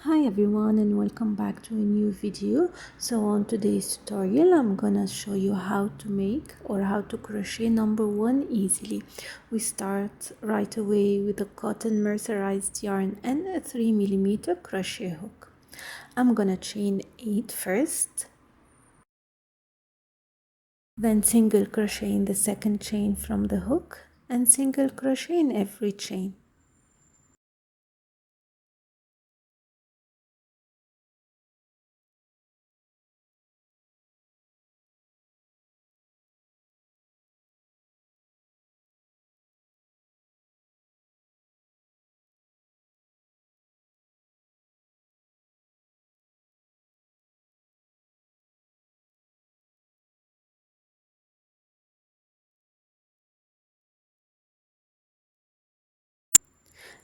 Hi everyone and welcome back to a new video. So on today's tutorial I'm gonna show you how to make or how to crochet number one easily. We start right away with a cotton mercerized yarn and a 3mm crochet hook. I'm gonna chain 8 first, then single crochet in the second chain from the hook and single crochet in every chain.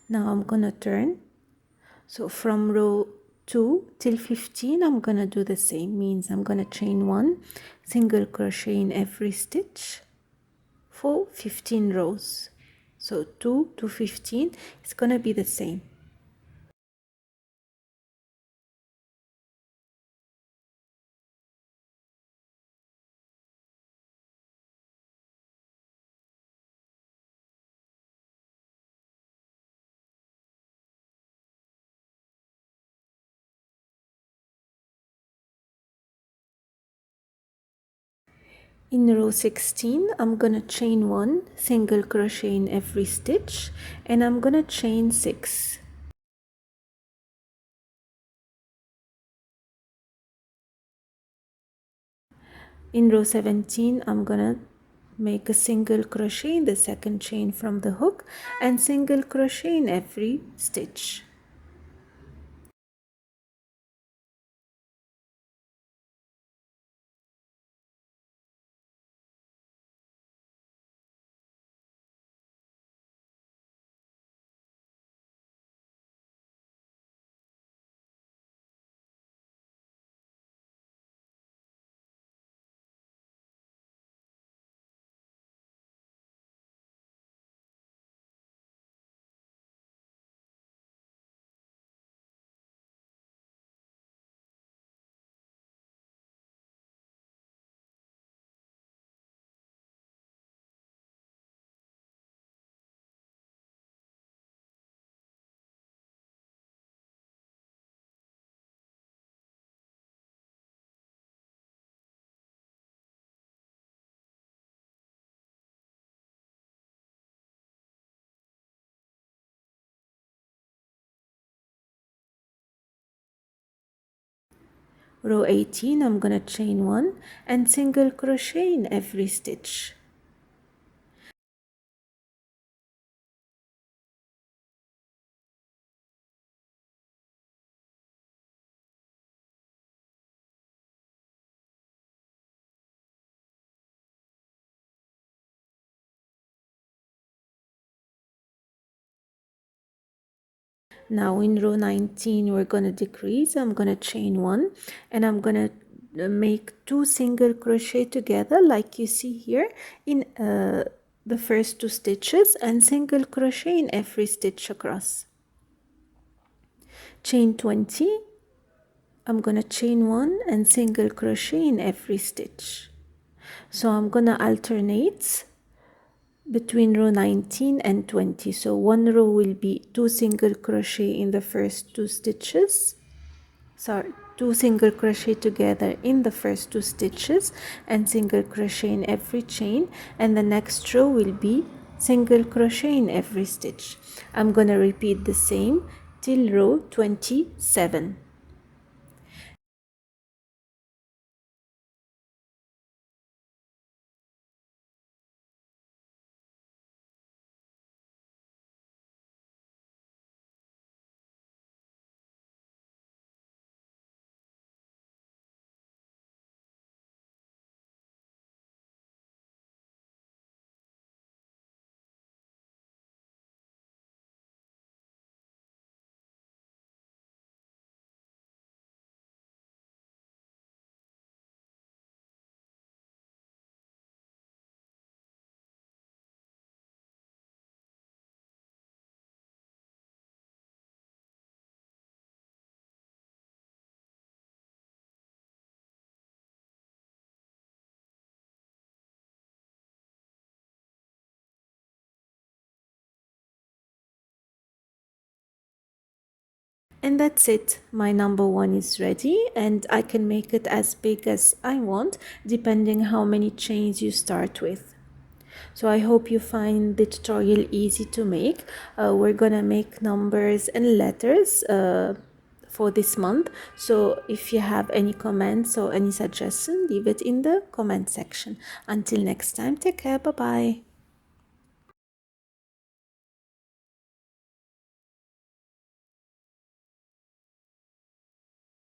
Now I'm gonna turn. So from row 2 till 15 I'm gonna do the same. Means I'm gonna chain 1, single crochet in every stitch for 15 rows. So 2 to 15 it's gonna be the same. In row 16 I'm gonna chain 1, single crochet in every stitch, and I'm gonna chain 6. In row 17 I'm gonna make a single crochet in the second chain from the hook and single crochet in every stitch. Row 18 I'm gonna chain 1 and single crochet in every stitch. Now in row 19 we're gonna decrease. I'm gonna chain 1 and I'm gonna make 2 single crochet together like you see here in the first 2 stitches and single crochet in every stitch across. Chain 20. I'm gonna chain 1 and single crochet in every stitch. So I'm gonna alternate between row 19 and 20. So one row will be 2 single crochet in the first 2 stitches, sorry, 2 single crochet together in the first 2 stitches and single crochet in every chain, and the next row will be single crochet in every stitch. I'm gonna repeat the same till row 27. And that's it. My number one is ready, and I can make it as big as I want depending how many chains you start with. So I hope you find the tutorial easy to make. We're gonna make numbers and letters for this month. So if you have any comments or any suggestion, leave it in the comment section. Until next time, take care. Bye bye.